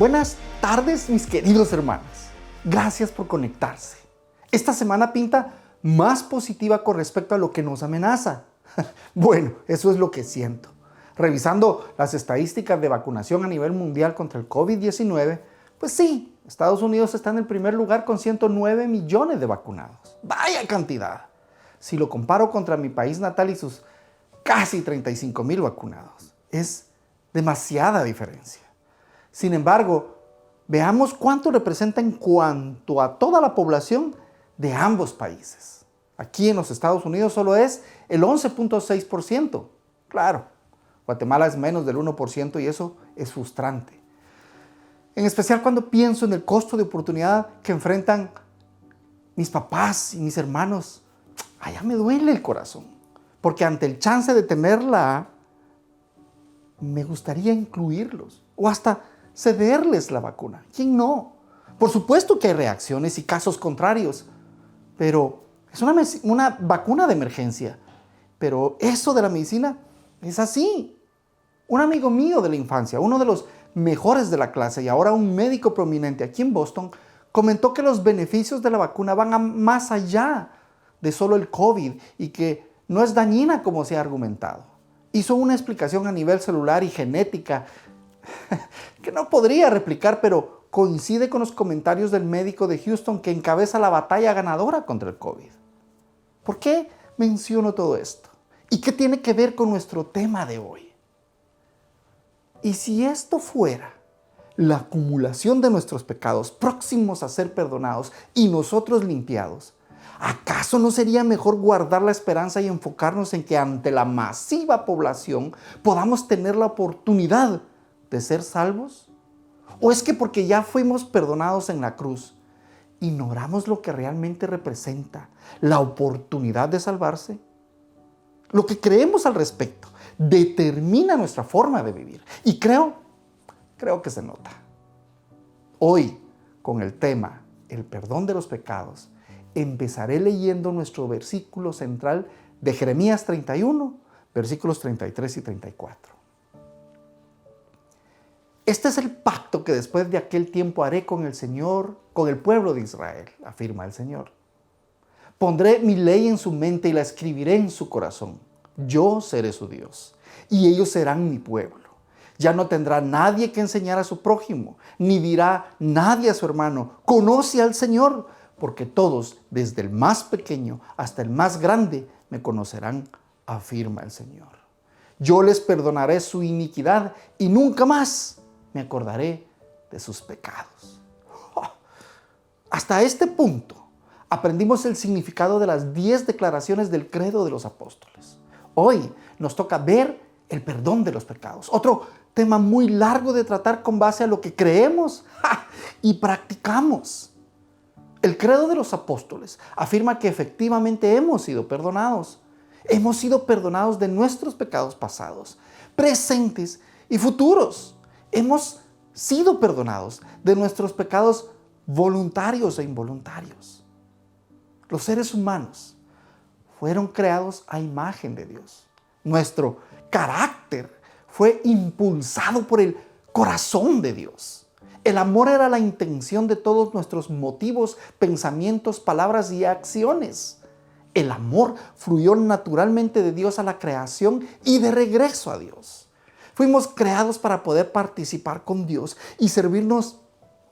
Buenas tardes, mis queridos hermanos. Gracias por conectarse. Esta semana pinta más positiva con respecto a lo que nos amenaza. Bueno, eso es lo que siento. Revisando las estadísticas de vacunación a nivel mundial contra el COVID-19, pues sí, Estados Unidos está en el primer lugar con 109 millones de vacunados. ¡Vaya cantidad! Si lo comparo contra mi país natal y sus casi 35,000 vacunados, es demasiada diferencia. Sin embargo, veamos cuánto representa en cuanto a toda la población de ambos países. Aquí en los Estados Unidos solo es el 11.6%. Claro, Guatemala es menos del 1% y eso es frustrante. En especial cuando pienso en el costo de oportunidad que enfrentan mis papás y mis hermanos. Allá me duele el corazón, porque ante el chance de tenerla, me gustaría incluirlos o hasta cederles la vacuna. ¿Quién no? Por supuesto que hay reacciones y casos contrarios, pero es una vacuna de emergencia. Pero eso de la medicina es así. Un amigo mío de la infancia, uno de los mejores de la clase y ahora un médico prominente aquí en Boston, comentó que los beneficios de la vacuna van más allá de solo el COVID y que no es dañina como se ha argumentado. Hizo una explicación a nivel celular y genética que no podría replicar, pero coincide con los comentarios del médico de Houston que encabeza la batalla ganadora contra el COVID. ¿Por qué menciono todo esto? ¿Y qué tiene que ver con nuestro tema de hoy? Y si esto fuera la acumulación de nuestros pecados próximos a ser perdonados y nosotros limpiados, ¿acaso no sería mejor guardar la esperanza y enfocarnos en que ante la masiva población podamos tener la oportunidad de ser salvos? ¿O es que porque ya fuimos perdonados en la cruz, ignoramos lo que realmente representa la oportunidad de salvarse? Lo que creemos al respecto determina nuestra forma de vivir. Y creo que se nota. Hoy, con el tema el perdón de los pecados, empezaré leyendo nuestro versículo central de Jeremías 31, versículos 33 y 34. Este es el pacto que después de aquel tiempo haré con el Señor, con el pueblo de Israel, afirma el Señor. Pondré mi ley en su mente y la escribiré en su corazón. Yo seré su Dios y ellos serán mi pueblo. Ya no tendrá nadie que enseñar a su prójimo, ni dirá nadie a su hermano, conoce al Señor, porque todos, desde el más pequeño hasta el más grande, me conocerán, afirma el Señor. Yo les perdonaré su iniquidad y nunca más me acordaré de sus pecados. Hasta este punto aprendimos el significado de las 10 declaraciones del credo de los apóstoles. Hoy nos toca ver el perdón de los pecados. Otro tema muy largo de tratar con base a lo que creemos y practicamos. El credo de los apóstoles afirma que efectivamente hemos sido perdonados. Hemos sido perdonados de nuestros pecados pasados, presentes y futuros. Hemos sido perdonados de nuestros pecados voluntarios e involuntarios. Los seres humanos fueron creados a imagen de Dios. Nuestro carácter fue impulsado por el corazón de Dios. El amor era la intención de todos nuestros motivos, pensamientos, palabras y acciones. El amor fluyó naturalmente de Dios a la creación y de regreso a Dios. Fuimos creados para poder participar con Dios y servirnos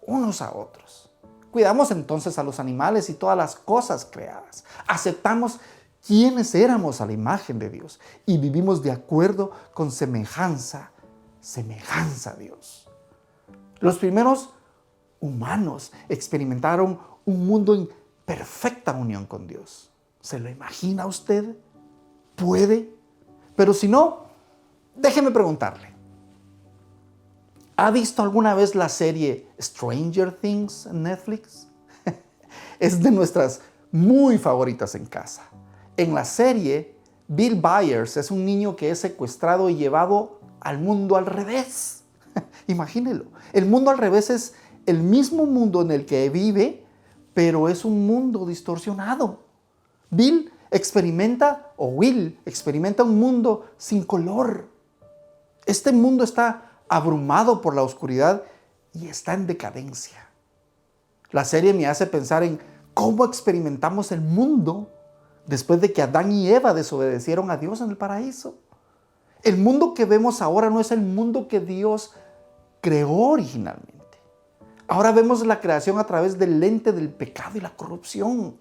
unos a otros. Cuidamos entonces a los animales y todas las cosas creadas. Aceptamos quiénes éramos a la imagen de Dios y vivimos de acuerdo con semejanza a Dios. Los primeros humanos experimentaron un mundo en perfecta unión con Dios. ¿Se lo imagina usted? ¿Puede? Pero si no, déjeme preguntarle. ¿Ha visto alguna vez la serie Stranger Things en Netflix? Es de nuestras muy favoritas en casa. En la serie, Bill Byers es un niño que es secuestrado y llevado al mundo al revés. Imagínelo. El mundo al revés es el mismo mundo en el que vive, pero es un mundo distorsionado. Will experimenta un mundo sin color. Este mundo está abrumado por la oscuridad y está en decadencia. La serie me hace pensar en cómo experimentamos el mundo después de que Adán y Eva desobedecieron a Dios en el paraíso. El mundo que vemos ahora no es el mundo que Dios creó originalmente. Ahora vemos la creación a través del lente del pecado y la corrupción.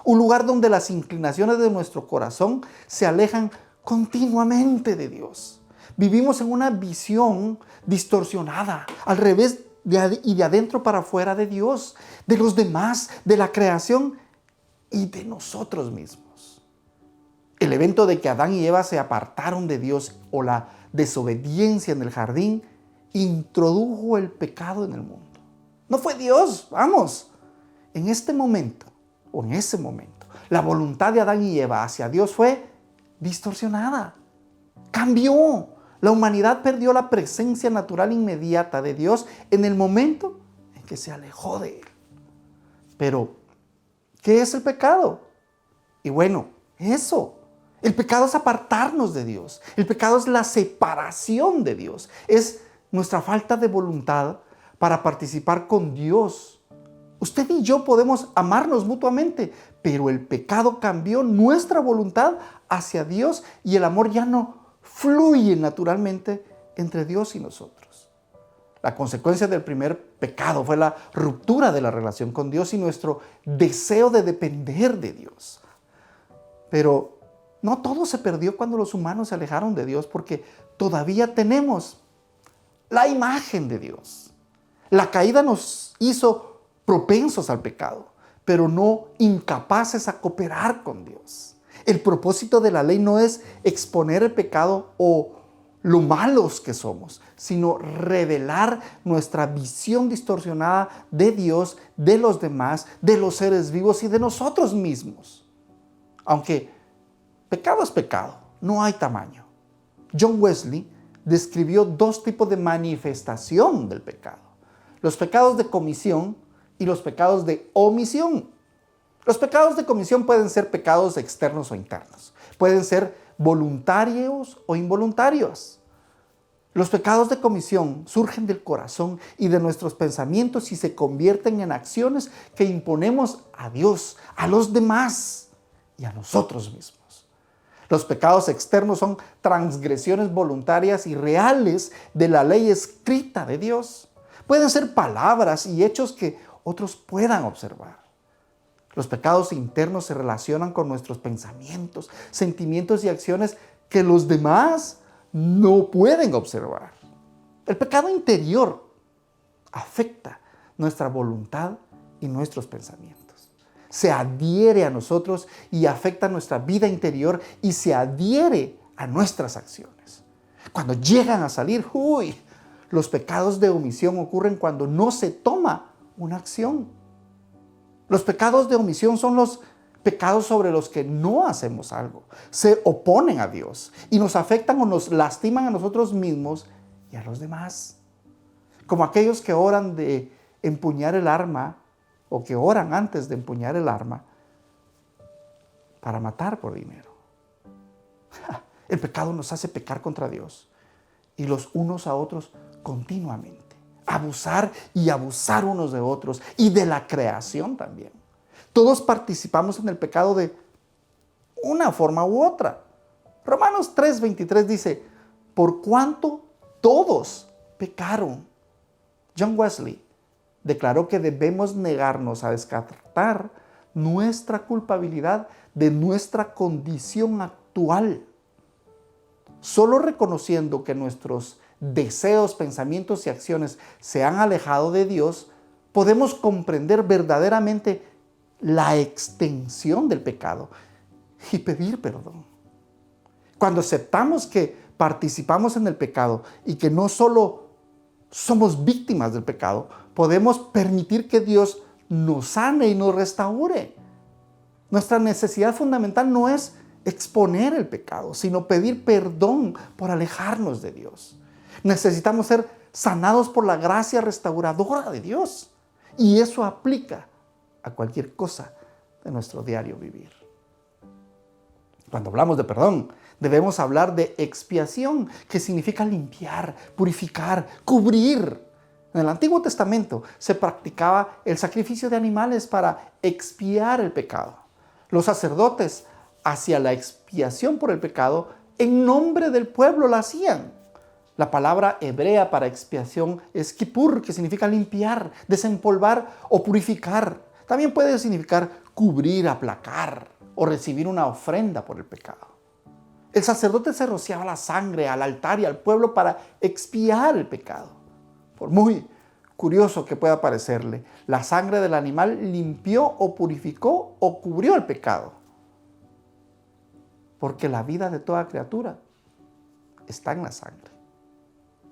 Un lugar donde las inclinaciones de nuestro corazón se alejan continuamente de Dios. Vivimos en una visión distorsionada, al revés y de adentro para afuera de Dios, de los demás, de la creación y de nosotros mismos. El evento de que Adán y Eva se apartaron de Dios o la desobediencia en el jardín introdujo el pecado en el mundo. No fue Dios, vamos. En este momento, o en ese momento, la voluntad de Adán y Eva hacia Dios fue distorsionada. Cambió. La humanidad perdió la presencia natural inmediata de Dios en el momento en que se alejó de Él. Pero, ¿qué es el pecado? Y bueno, eso. El pecado es apartarnos de Dios. El pecado es la separación de Dios. Es nuestra falta de voluntad para participar con Dios. Usted y yo podemos amarnos mutuamente, pero el pecado cambió nuestra voluntad hacia Dios y el amor ya no fluye naturalmente entre Dios y nosotros. La consecuencia del primer pecado fue la ruptura de la relación con Dios y nuestro deseo de depender de Dios. Pero no todo se perdió cuando los humanos se alejaron de Dios, porque todavía tenemos la imagen de Dios. La caída nos hizo propensos al pecado, pero no incapaces a cooperar con Dios. El propósito de la ley no es exponer el pecado o lo malos que somos, sino revelar nuestra visión distorsionada de Dios, de los demás, de los seres vivos y de nosotros mismos. Aunque pecado es pecado, no hay tamaño. John Wesley describió dos tipos de manifestación del pecado: los pecados de comisión y los pecados de omisión. Los pecados de comisión pueden ser pecados externos o internos. Pueden ser voluntarios o involuntarios. Los pecados de comisión surgen del corazón y de nuestros pensamientos y se convierten en acciones que imponemos a Dios, a los demás y a nosotros mismos. Los pecados externos son transgresiones voluntarias y reales de la ley escrita de Dios. Pueden ser palabras y hechos que otros puedan observar. Los pecados internos se relacionan con nuestros pensamientos, sentimientos y acciones que los demás no pueden observar. El pecado interior afecta nuestra voluntad y nuestros pensamientos. Se adhiere a nosotros y afecta nuestra vida interior y se adhiere a nuestras acciones. Cuando llegan a salir, los pecados de omisión ocurren cuando no se toma una acción. Los pecados de omisión son los pecados sobre los que no hacemos algo. Se oponen a Dios y nos afectan o nos lastiman a nosotros mismos y a los demás. Como aquellos que oran de empuñar el arma o que oran antes de empuñar el arma para matar por dinero. El pecado nos hace pecar contra Dios y los unos a otros continuamente. Abusar y abusar unos de otros y de la creación también. Todos participamos en el pecado de una forma u otra. Romanos 3:23 dice: por cuanto todos pecaron. John Wesley declaró que debemos negarnos a descartar nuestra culpabilidad de nuestra condición actual. Solo reconociendo que nuestros deseos, pensamientos y acciones se han alejado de Dios, podemos comprender verdaderamente la extensión del pecado y pedir perdón. Cuando aceptamos que participamos en el pecado y que no solo somos víctimas del pecado, podemos permitir que Dios nos sane y nos restaure. Nuestra necesidad fundamental no es exponer el pecado, sino pedir perdón por alejarnos de Dios. Necesitamos ser sanados por la gracia restauradora de Dios. Y eso aplica a cualquier cosa de nuestro diario vivir. Cuando hablamos de perdón, debemos hablar de expiación, que significa limpiar, purificar, cubrir. En el Antiguo Testamento se practicaba el sacrificio de animales para expiar el pecado. Los sacerdotes hacían la expiación por el pecado en nombre del pueblo, la hacían. La palabra hebrea para expiación es kippur, que significa limpiar, desempolvar o purificar. También puede significar cubrir, aplacar o recibir una ofrenda por el pecado. El sacerdote se rociaba la sangre al altar y al pueblo para expiar el pecado. Por muy curioso que pueda parecerle, la sangre del animal limpió o purificó o cubrió el pecado. Porque la vida de toda criatura está en la sangre.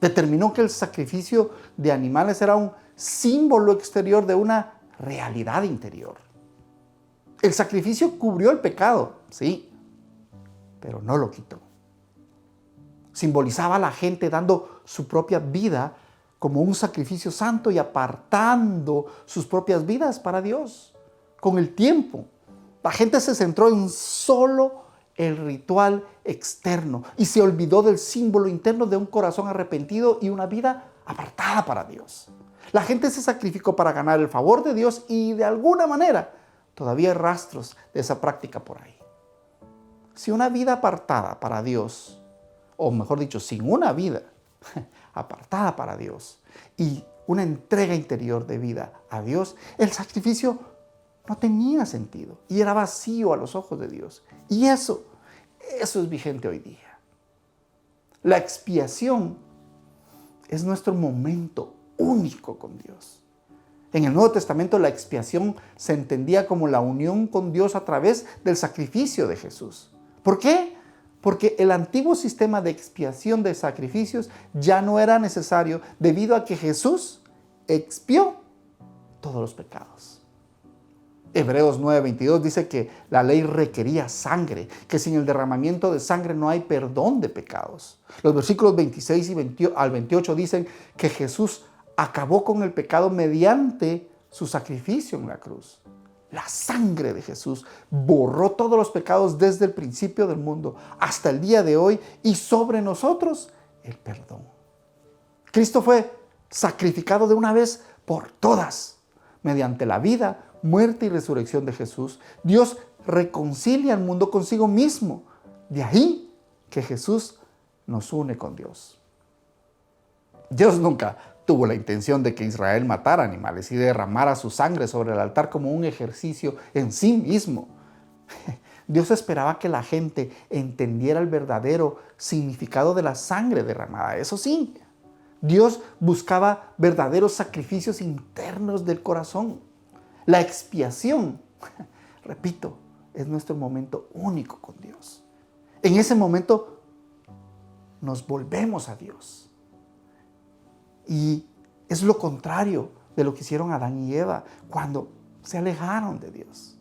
Determinó que el sacrificio de animales era un símbolo exterior de una realidad interior. El sacrificio cubrió el pecado, sí, pero no lo quitó. Simbolizaba a la gente dando su propia vida como un sacrificio santo y apartando sus propias vidas para Dios. Con el tiempo, la gente se centró en solo el ritual externo y se olvidó del símbolo interno de un corazón arrepentido y una vida apartada para Dios. La gente se sacrificó para ganar el favor de Dios y de alguna manera todavía hay rastros de esa práctica por ahí. Si una vida apartada para Dios, o mejor dicho, sin una vida apartada para Dios y una entrega interior de vida a Dios, el sacrificio no tenía sentido y era vacío a los ojos de Dios. Y eso es vigente hoy día. La expiación es nuestro momento único con Dios. En el Nuevo Testamento la expiación se entendía como la unión con Dios a través del sacrificio de Jesús. ¿Por qué? Porque el antiguo sistema de expiación de sacrificios ya no era necesario debido a que Jesús expió todos los pecados. Hebreos 9:22 dice que la ley requería sangre, que sin el derramamiento de sangre no hay perdón de pecados. Los versículos 26 al 28 dicen que Jesús acabó con el pecado mediante su sacrificio en la cruz. La sangre de Jesús borró todos los pecados desde el principio del mundo hasta el día de hoy y sobre nosotros el perdón. Cristo fue sacrificado de una vez por todas. Mediante la vida, muerte y resurrección de Jesús, Dios reconcilia al mundo consigo mismo. De ahí que Jesús nos une con Dios. Dios nunca tuvo la intención de que Israel matara animales y derramara su sangre sobre el altar como un ejercicio en sí mismo. Dios esperaba que la gente entendiera el verdadero significado de la sangre derramada. Eso sí, Dios buscaba verdaderos sacrificios internos del corazón. La expiación, repito, es nuestro momento único con Dios. En ese momento nos volvemos a Dios. Y es lo contrario de lo que hicieron Adán y Eva cuando se alejaron de Dios.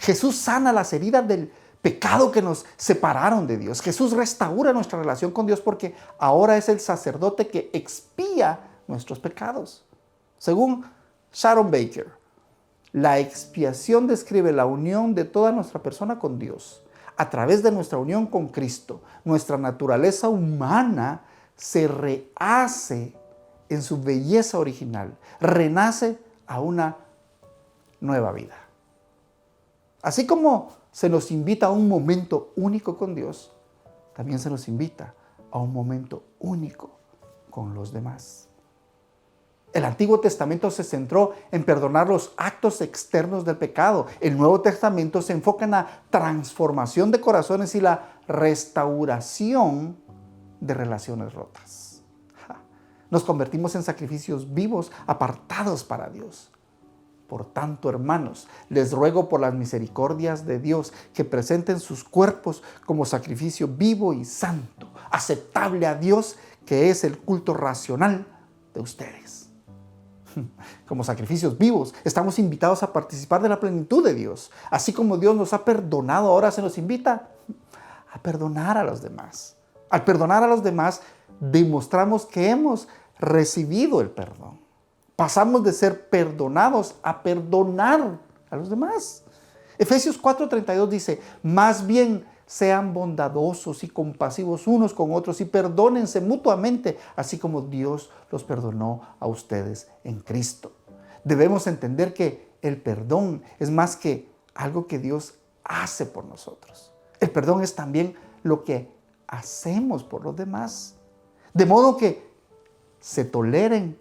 Jesús sana las heridas del pecado que nos separaron de Dios. Jesús restaura nuestra relación con Dios porque ahora es el sacerdote que expía nuestros pecados. Según Sharon Baker, la expiación describe la unión de toda nuestra persona con Dios. A través de nuestra unión con Cristo, nuestra naturaleza humana se rehace en su belleza original, renace a una nueva vida. Así como se nos invita a un momento único con Dios, también se nos invita a un momento único con los demás. El Antiguo Testamento se centró en perdonar los actos externos del pecado. El Nuevo Testamento se enfoca en la transformación de corazones y la restauración de relaciones rotas. Nos convertimos en sacrificios vivos, apartados para Dios. Por tanto, hermanos, les ruego por las misericordias de Dios que presenten sus cuerpos como sacrificio vivo y santo, aceptable a Dios, que es el culto racional de ustedes. Como sacrificios vivos, estamos invitados a participar de la plenitud de Dios. Así como Dios nos ha perdonado, ahora se nos invita a perdonar a los demás. Al perdonar a los demás, demostramos que hemos recibido el perdón. Pasamos de ser perdonados a perdonar a los demás. Efesios 4:32 dice, más bien Sean bondadosos y compasivos unos con otros y perdónense mutuamente, así como Dios los perdonó a ustedes en Cristo. Debemos entender que el perdón es más que algo que Dios hace por nosotros. El perdón es también lo que hacemos por los demás. De modo que se toleren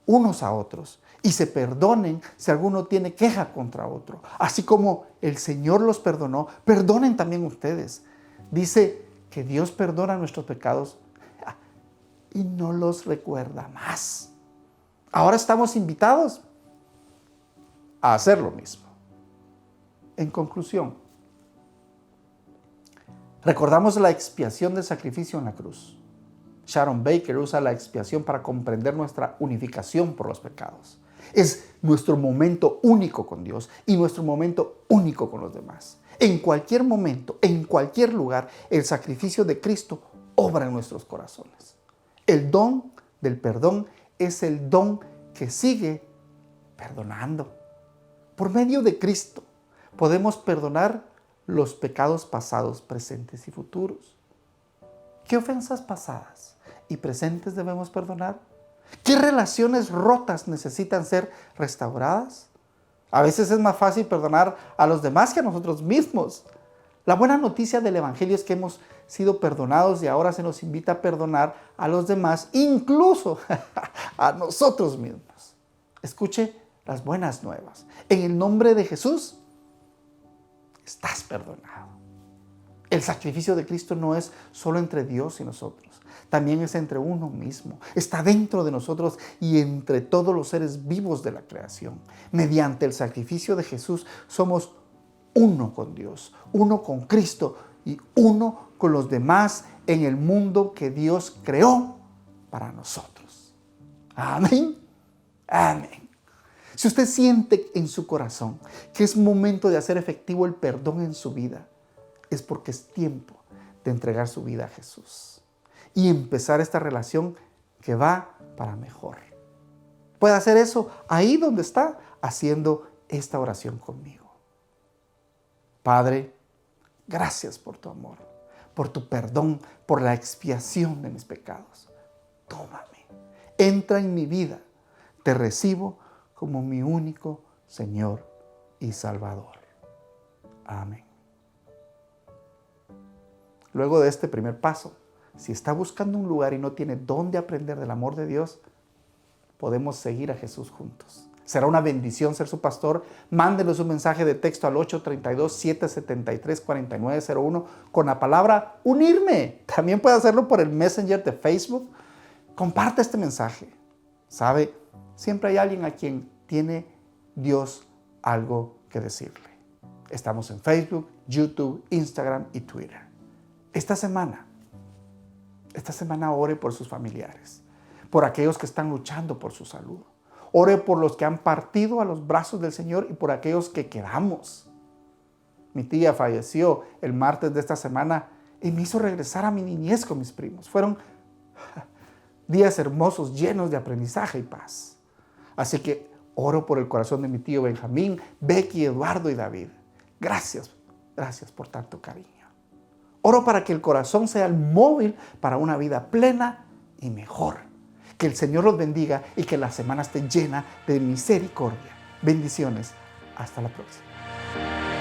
unos a otros y se perdonen si alguno tiene queja contra otro. Así como el Señor los perdonó, perdonen también ustedes. Dice que Dios perdona nuestros pecados y no los recuerda más. Ahora estamos invitados a hacer lo mismo. En conclusión, recordamos la expiación del sacrificio en la cruz. Sharon Baker usa la expiación para comprender nuestra unificación por los pecados. Es nuestro momento único con Dios y nuestro momento único con los demás. En cualquier momento, en cualquier lugar, el sacrificio de Cristo obra en nuestros corazones. El don del perdón es el don que sigue perdonando. Por medio de Cristo podemos perdonar los pecados pasados, presentes y futuros. ¿Qué ofensas pasadas y presentes debemos perdonar? ¿Qué relaciones rotas necesitan ser restauradas? A veces es más fácil perdonar a los demás que a nosotros mismos. La buena noticia del Evangelio es que hemos sido perdonados y ahora se nos invita a perdonar a los demás, incluso a nosotros mismos. Escuche las buenas nuevas. En el nombre de Jesús, estás perdonado. El sacrificio de Cristo no es solo entre Dios y nosotros, también es entre uno mismo. Está dentro de nosotros y entre todos los seres vivos de la creación. Mediante el sacrificio de Jesús somos uno con Dios, uno con Cristo y uno con los demás en el mundo que Dios creó para nosotros. Amén. Amén. Si usted siente en su corazón que es momento de hacer efectivo el perdón en su vida, es porque es tiempo de entregar su vida a Jesús y empezar esta relación que va para mejor. Puede hacer eso ahí donde está, haciendo esta oración conmigo. Padre, gracias por tu amor, por tu perdón, por la expiación de mis pecados. Tómame, entra en mi vida, te recibo como mi único Señor y Salvador. Amén. Luego de este primer paso, si está buscando un lugar y no tiene dónde aprender del amor de Dios, podemos seguir a Jesús juntos. Será una bendición ser su pastor. Mándenos un mensaje de texto al 832-773-4901 con la palabra unirme. También puede hacerlo por el Messenger de Facebook. Comparte este mensaje. ¿Sabe? Siempre hay alguien a quien tiene Dios algo que decirle. Estamos en Facebook, YouTube, Instagram y Twitter. Esta semana ore por sus familiares, por aquellos que están luchando por su salud. Ore por los que han partido a los brazos del Señor y por aquellos que quedamos. Mi tía falleció el martes de esta semana y me hizo regresar a mi niñez con mis primos. Fueron días hermosos, llenos de aprendizaje y paz. Así que oro por el corazón de mi tío Benjamín, Becky, Eduardo y David. Gracias por tanto cariño. Oro para que el corazón sea el móvil para una vida plena y mejor. Que el Señor los bendiga y que la semana esté llena de misericordia. Bendiciones. Hasta la próxima.